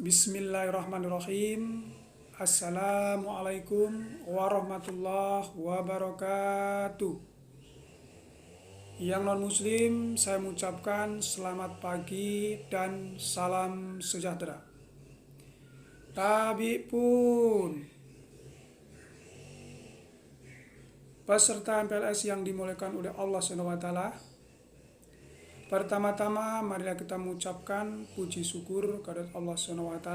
Bismillahirrahmanirrahim. Assalamualaikum warahmatullahi wabarakatuh. Yang non-muslim, saya mengucapkan selamat pagi dan salam sejahtera. Tabi pun peserta MPLS yang dimuliakan oleh Allah SWT, pertama-tama marilah kita mengucapkan puji syukur kepada Allah SWT,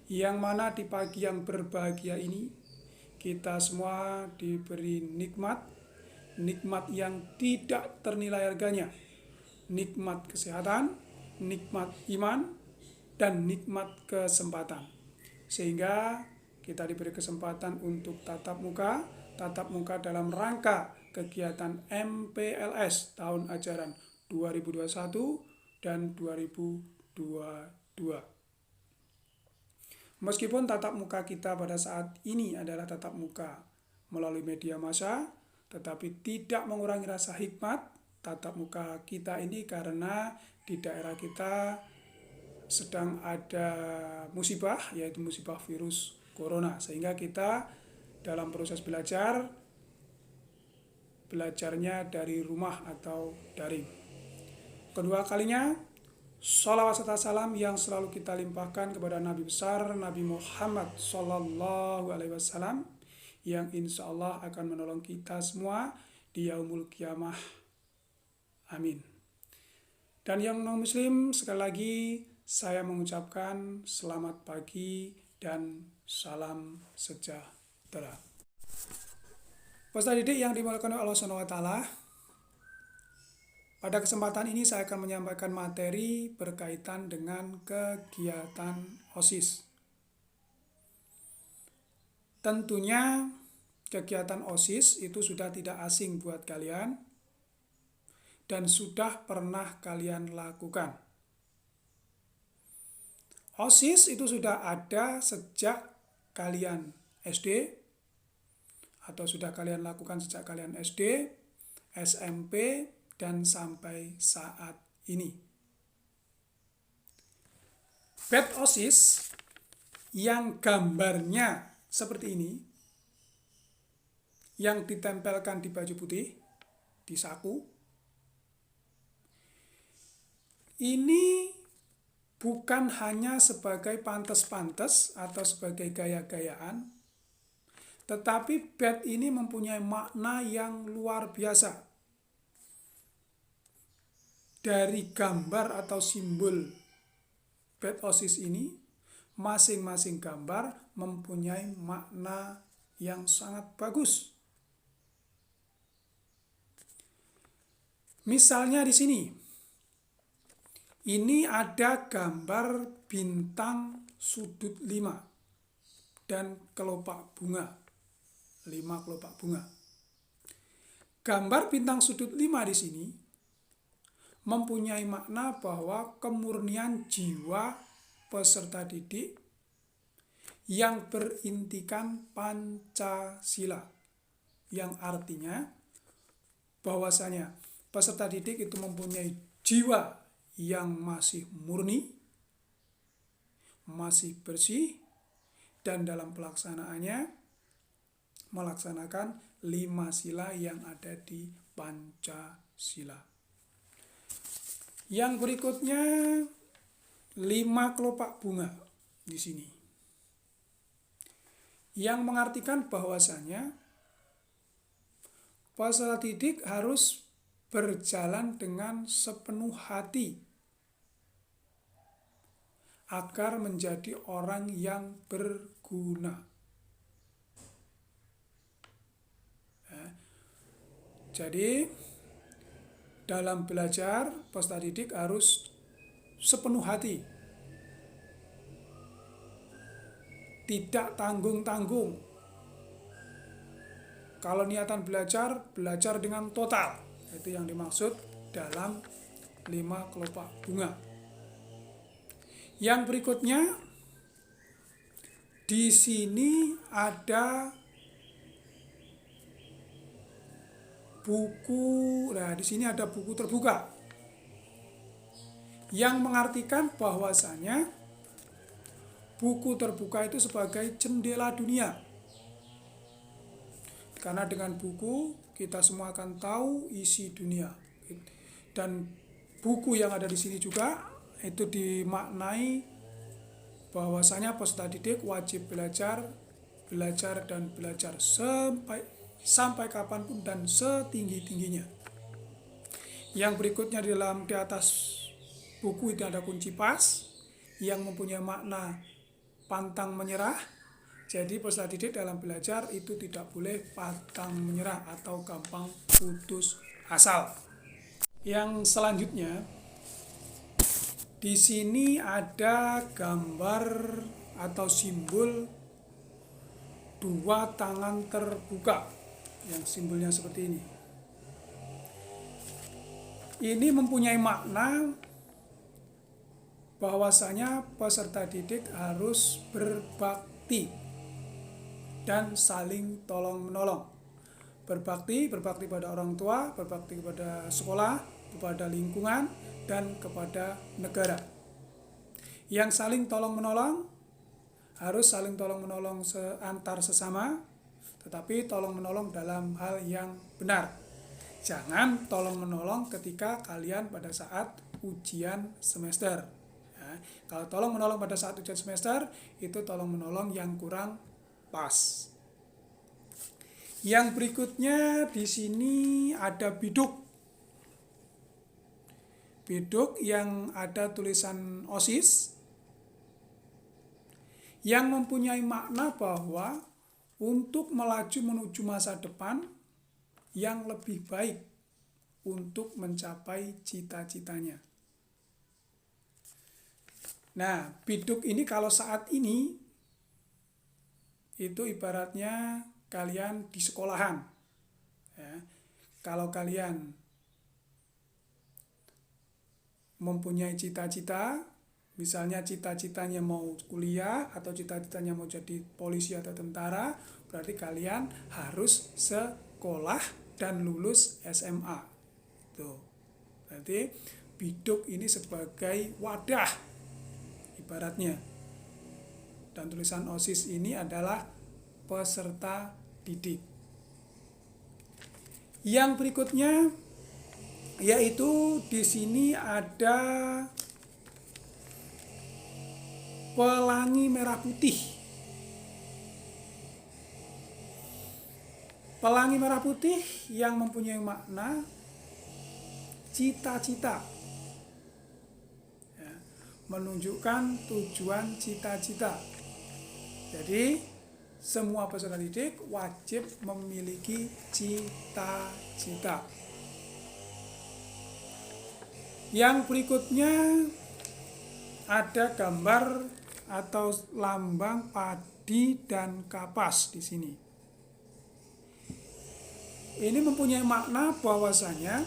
yang mana di pagi yang berbahagia ini kita semua diberi nikmat yang tidak ternilai harganya, nikmat kesehatan, nikmat iman, dan nikmat kesempatan, sehingga kita diberi kesempatan untuk tatap muka dalam rangka kegiatan MPLS tahun ajaran 2021 dan 2022. Meskipun tatap muka kita pada saat ini adalah tatap muka melalui media massa, tetapi tidak mengurangi rasa hikmat tatap muka kita ini, karena di daerah kita sedang ada musibah, yaitu musibah virus corona, sehingga kita dalam proses belajarnya dari rumah atau daring. Kedua kalinya, sholawat serta salam yang selalu kita limpahkan kepada Nabi besar Nabi Muhammad Sallallahu Alaihi Wasallam, yang insya Allah akan menolong kita semua di yaumul kiamah. Amin. Dan yang non muslim, sekali lagi saya mengucapkan selamat pagi dan salam sejahtera. Peserta didik yang dimuliakan oleh Allah SWT, pada kesempatan ini saya akan menyampaikan materi berkaitan dengan kegiatan OSIS. Tentunya kegiatan OSIS itu sudah tidak asing buat kalian dan sudah pernah kalian lakukan. OSIS itu sudah ada sejak kalian SD, atau sudah kalian lakukan sejak kalian SD, SMP, dan sampai saat ini. Badge OSIS yang gambarnya seperti ini, yang ditempelkan di baju putih, di saku, ini bukan hanya sebagai pantes-pantes atau sebagai gaya-gayaan, tetapi badge ini mempunyai makna yang luar biasa. Dari gambar atau simbol badge OSIS ini, masing-masing gambar mempunyai makna yang sangat bagus. Misalnya di sini, ini ada gambar bintang sudut 5 dan kelopak bunga, 5 kelopak bunga. Gambar bintang sudut 5 di sini mempunyai makna bahwa kemurnian jiwa peserta didik yang berintikan Pancasila, yang artinya bahwasanya peserta didik itu mempunyai jiwa yang masih murni, masih bersih, dan dalam pelaksanaannya melaksanakan 5 sila yang ada di Pancasila. Yang berikutnya 5 kelopak bunga di sini, yang mengartikan bahwasanya peserta didik harus berjalan dengan sepenuh hati agar menjadi orang yang berguna. Jadi dalam belajar, peserta didik harus sepenuh hati, tidak tanggung-tanggung. Kalau niatan belajar dengan total. Itu yang dimaksud dalam 5 kelopak bunga. Yang berikutnya, di sini ada buku. Nah, di sini ada buku terbuka yang mengartikan bahwasanya buku terbuka itu sebagai jendela dunia. Karena dengan buku kita semua akan tahu isi dunia. Dan buku yang ada di sini juga itu dimaknai bahwasanya peserta didik wajib belajar, belajar dan belajar sampai kapanpun dan setinggi-tingginya. Yang berikutnya di atas buku itu ada kunci pas yang mempunyai makna pantang menyerah. Jadi peserta didik dalam belajar itu tidak boleh pantang menyerah atau gampang putus asa. Yang selanjutnya di sini ada gambar atau simbol dua tangan terbuka yang simbolnya seperti ini. Ini mempunyai makna bahwasanya peserta didik harus berbakti dan saling tolong-menolong. Berbakti pada orang tua, berbakti kepada sekolah, kepada lingkungan, dan kepada negara. Yang saling tolong-menolong harus saling tolong-menolong antar sesama, tetapi tolong-menolong dalam hal yang benar. Jangan tolong-menolong ketika kalian pada saat ujian semester. Ya, kalau tolong-menolong pada saat ujian semester, itu tolong-menolong yang kurang pas. Yang berikutnya di sini ada biduk. Biduk yang ada tulisan OSIS yang mempunyai makna bahwa untuk melaju menuju masa depan yang lebih baik untuk mencapai cita-citanya. Nah, biduk ini kalau saat ini itu ibaratnya kalian di sekolahan. Ya, kalau kalian mempunyai cita-cita, misalnya cita-citanya mau kuliah atau cita-citanya mau jadi polisi atau tentara, berarti kalian harus sekolah dan lulus SMA. Tuh. Berarti biduk ini sebagai wadah ibaratnya. Dan tulisan OSIS ini adalah peserta didik. Yang berikutnya yaitu di sini ada pelangi merah putih. Pelangi merah putih yang mempunyai makna cita-cita, ya, menunjukkan tujuan cita-cita. Jadi semua peserta didik wajib memiliki cita-cita. Yang berikutnya ada gambar atau lambang padi dan kapas di sini. Ini mempunyai makna bahwasanya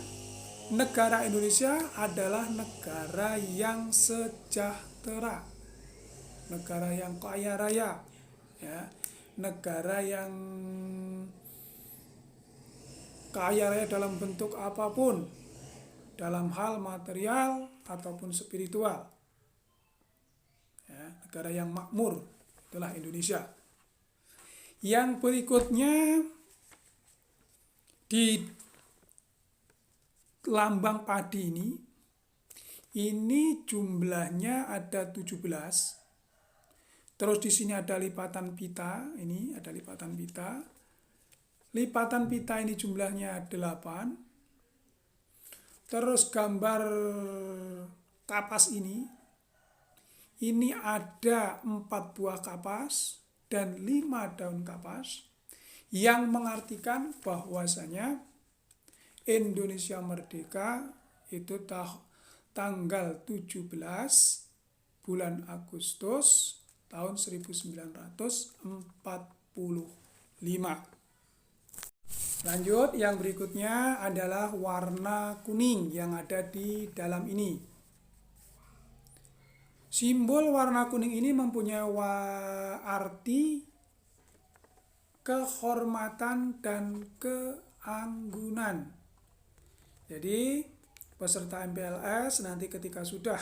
negara Indonesia adalah negara yang sejahtera, negara yang kaya raya, ya, negara yang kaya raya dalam bentuk apapun, dalam hal material ataupun spiritual. Ya, negara yang makmur, itulah Indonesia. Yang berikutnya di lambang padi ini jumlahnya ada 17. Terus di sini ada lipatan pita, ini ada lipatan pita. Lipatan pita ini jumlahnya 8. Terus gambar kapas ini ada 4 buah kapas dan 5 daun kapas, yang mengartikan bahwasanya Indonesia merdeka itu tanggal 17 bulan Agustus tahun 1945. Lanjut, yang berikutnya adalah warna kuning yang ada di dalam ini. Simbol warna kuning ini mempunyai arti kehormatan dan keanggunan. Jadi peserta MPLS nanti ketika sudah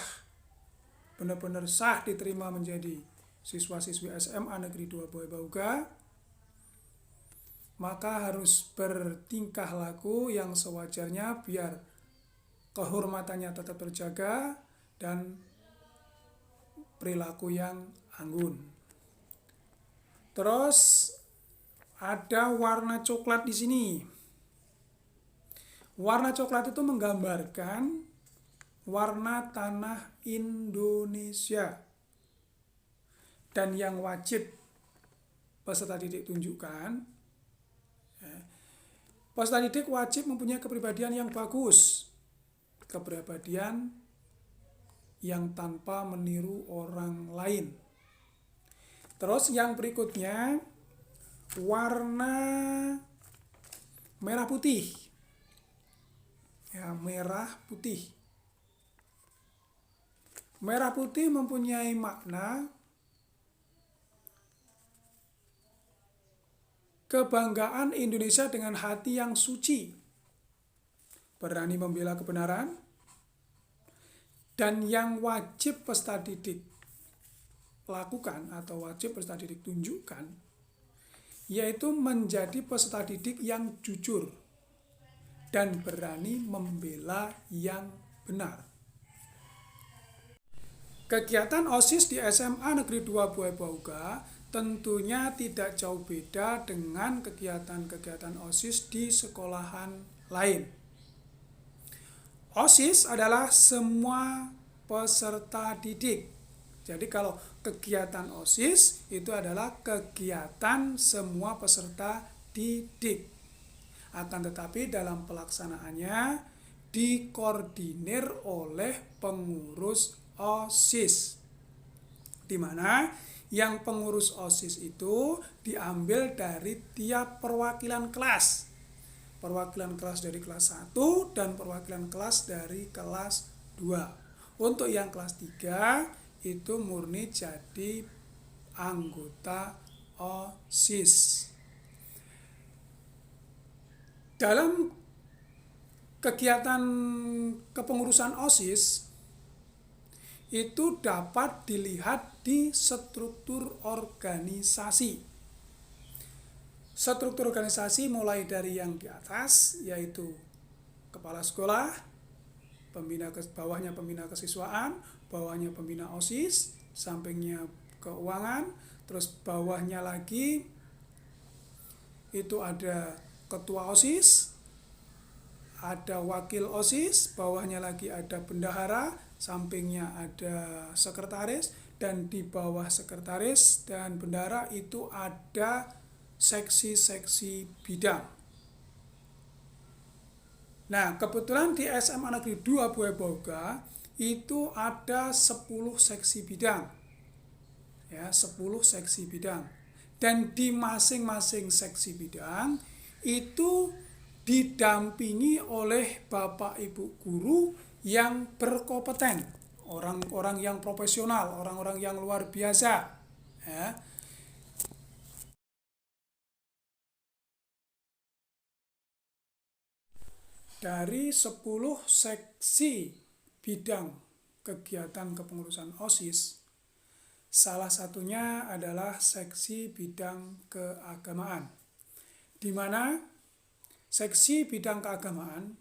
benar-benar sah diterima menjadi siswa-siswi SMA Negeri 2 Buah Bauga, maka harus bertingkah laku yang sewajarnya biar kehormatannya tetap terjaga dan perilaku yang anggun. Terus ada warna coklat di sini. Warna coklat itu menggambarkan warna tanah Indonesia. Dan yang wajib peserta didik tunjukkan, peserta didik wajib mempunyai kepribadian yang bagus, kepribadian yang tanpa meniru orang lain. Terus yang berikutnya, warna merah putih. Ya, merah putih. Merah putih mempunyai makna kebanggaan Indonesia dengan hati yang suci, berani membela kebenaran, dan yang wajib peserta didik lakukan atau wajib peserta didik tunjukkan, yaitu menjadi peserta didik yang jujur dan berani membela yang benar. Kegiatan OSIS di SMA Negeri 2 Buah Bauga tentunya tidak jauh beda dengan kegiatan-kegiatan OSIS di sekolahan lain. OSIS adalah semua peserta didik. Jadi kalau kegiatan OSIS itu adalah kegiatan semua peserta didik. Akan tetapi dalam pelaksanaannya dikoordinir oleh pengurus OSIS, di mana yang pengurus OSIS itu diambil dari tiap perwakilan kelas. Perwakilan kelas dari kelas 1 dan perwakilan kelas dari kelas 2. Untuk yang kelas 3 itu murni jadi anggota OSIS. Dalam kegiatan kepengurusan OSIS itu dapat dilihat di struktur organisasi. Struktur organisasi mulai dari yang di atas, yaitu kepala sekolah, bawahnya pembina kesiswaan, bawahnya pembina OSIS, sampingnya keuangan, terus bawahnya lagi itu ada ketua OSIS, ada wakil OSIS, bawahnya lagi ada bendahara, sampingnya ada sekretaris, dan di bawah sekretaris dan bendahara itu ada seksi-seksi bidang. Nah, kebetulan di SMA Negeri 2 Buah Bauga itu ada 10 seksi bidang. Ya, 10 seksi bidang. Dan di masing-masing seksi bidang itu didampingi oleh Bapak Ibu guru yang berkompeten, orang-orang yang profesional, orang-orang yang luar biasa. Ya. Dari 10 seksi bidang kegiatan kepengurusan OSIS, salah satunya adalah seksi bidang keagamaan, di mana seksi bidang keagamaan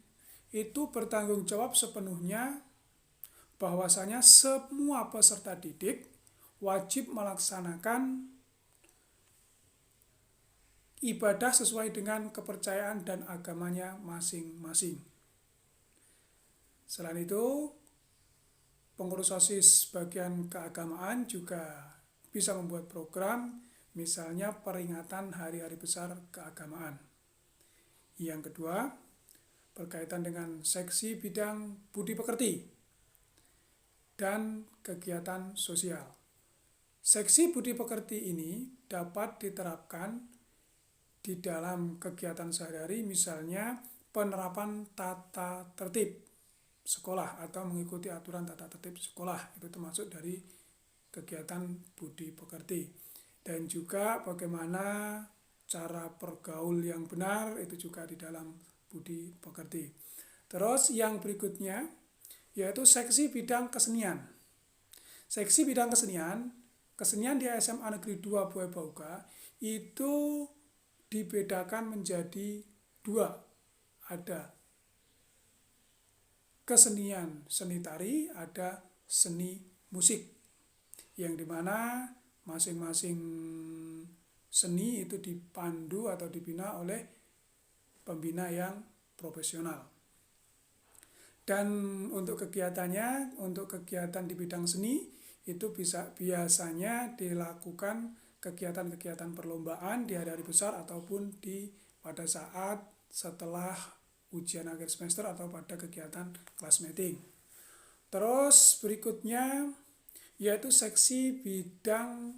itu bertanggung jawab sepenuhnya bahwasanya semua peserta didik wajib melaksanakan ibadah sesuai dengan kepercayaan dan agamanya masing-masing. Selain itu, pengurus OSIS bagian keagamaan juga bisa membuat program, misalnya peringatan hari-hari besar keagamaan. Yang kedua, berkaitan dengan seksi bidang budi pekerti dan kegiatan sosial. Seksi budi pekerti ini dapat diterapkan di dalam kegiatan sehari-hari, misalnya penerapan tata tertib sekolah atau mengikuti aturan tata tertib sekolah, itu termasuk dari kegiatan budi pekerti. Dan juga bagaimana cara bergaul yang benar, itu juga di dalam budi pekerti. Terus yang berikutnya yaitu seksi bidang kesenian. Seksi bidang kesenian kesenian di SMA Negeri 2 Buaya Bauga itu dibedakan menjadi dua. Ada kesenian seni tari, ada seni musik, yang dimana masing-masing seni itu dipandu atau dibina oleh pembina yang profesional. Dan untuk kegiatannya, untuk kegiatan di bidang seni itu biasanya dilakukan kegiatan-kegiatan perlombaan di hari-hari besar ataupun pada saat setelah ujian akhir semester atau pada kegiatan kelas meeting. Terus berikutnya yaitu seksi bidang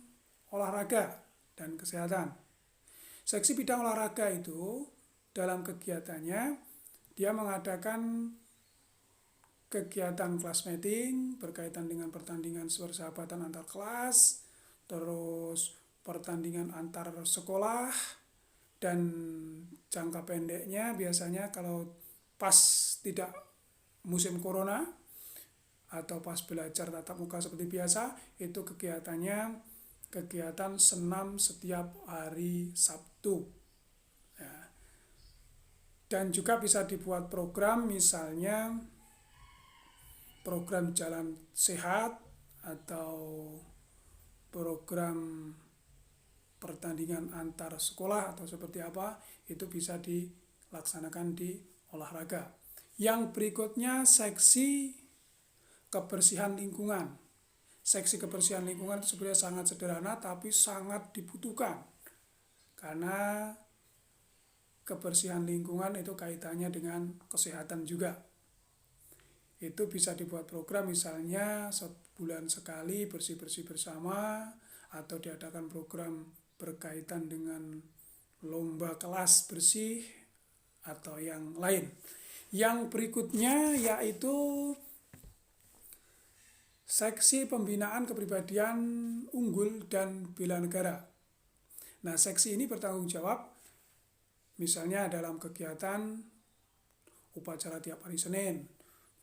olahraga dan kesehatan. Seksi bidang olahraga itu dalam kegiatannya dia mengadakan kegiatan kelas meeting berkaitan dengan pertandingan persahabatan antar kelas, terus pertandingan antar sekolah, dan jangka pendeknya biasanya kalau pas tidak musim corona atau pas belajar tatap muka seperti biasa, itu kegiatan senam setiap hari Sabtu. Ya. Dan juga bisa dibuat program, misalnya program jalan sehat atau program pertandingan antar sekolah atau seperti apa, itu bisa dilaksanakan di olahraga. Yang berikutnya seksi kebersihan lingkungan. Seksi kebersihan lingkungan itu sebenarnya sangat sederhana tapi sangat dibutuhkan, karena kebersihan lingkungan itu kaitannya dengan kesehatan juga. Itu bisa dibuat program, misalnya sebulan sekali bersih-bersih bersama, atau diadakan program berkaitan dengan lomba kelas bersih atau yang lain. Yang berikutnya yaitu seksi pembinaan kepribadian unggul dan bela negara. Nah, seksi ini bertanggung jawab misalnya dalam kegiatan upacara tiap hari Senin,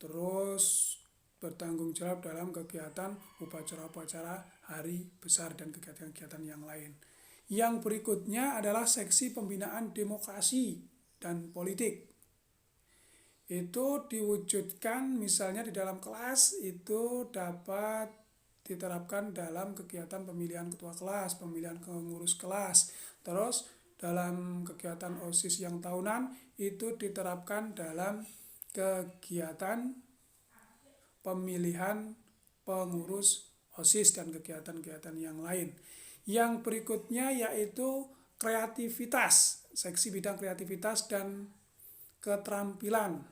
terus bertanggung jawab dalam kegiatan upacara-upacara hari besar dan kegiatan-kegiatan yang lain. Yang berikutnya adalah seksi pembinaan demokrasi dan politik. Itu diwujudkan misalnya di dalam kelas, itu dapat diterapkan dalam kegiatan pemilihan ketua kelas, pemilihan pengurus kelas. Terus dalam kegiatan OSIS yang tahunan itu diterapkan dalam kegiatan pemilihan pengurus OSIS dan kegiatan-kegiatan yang lain. Yang berikutnya yaitu kreativitas, seksi bidang kreativitas dan keterampilan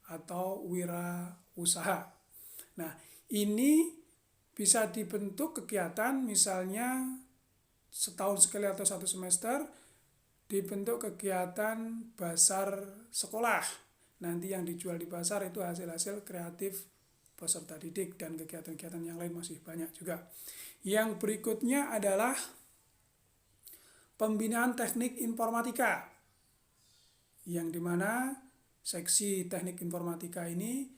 atau wirausaha. Nah, ini bisa dibentuk kegiatan misalnya setahun sekali atau satu semester, dibentuk kegiatan bazar sekolah. Nanti yang dijual di pasar itu hasil-hasil kreatif peserta didik, dan kegiatan-kegiatan yang lain masih banyak juga. Yang berikutnya adalah pembinaan teknik informatika, yang dimana seksi teknik informatika ini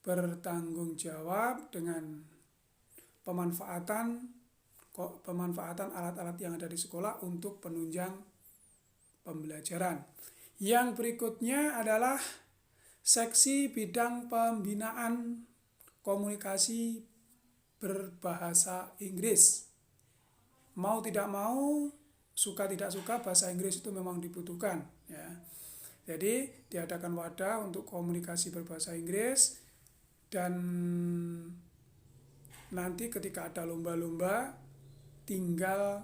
bertanggung jawab dengan pemanfaatan alat-alat yang ada di sekolah untuk penunjang pembelajaran. Yang berikutnya adalah seksi bidang pembinaan komunikasi berbahasa Inggris. Mau tidak mau, suka tidak suka, bahasa Inggris itu memang dibutuhkan, ya. Jadi diadakan wadah untuk komunikasi berbahasa Inggris, dan nanti ketika ada lomba-lomba tinggal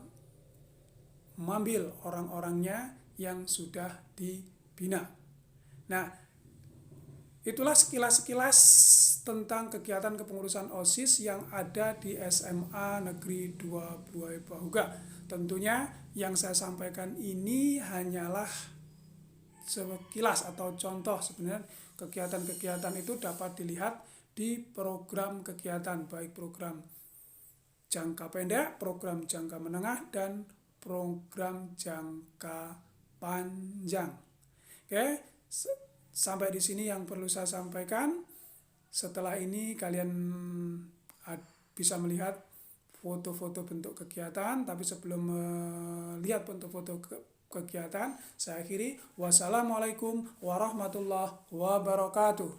mengambil orang-orangnya yang sudah dibina. Nah, itulah sekilas-sekilas tentang kegiatan kepengurusan OSIS yang ada di SMA Negeri 2 Buaya Bauga. Tentunya yang saya sampaikan ini hanyalah sekilas atau contoh. Sebenarnya kegiatan-kegiatan itu dapat dilihat di program kegiatan, baik program jangka pendek, program jangka menengah, dan program jangka panjang. Oke, sampai di sini yang perlu saya sampaikan. Setelah ini kalian bisa melihat foto-foto bentuk kegiatan. Tapi sebelum melihat foto-foto kegiatan, saya akhiri. Wassalamualaikum warahmatullahi wabarakatuh.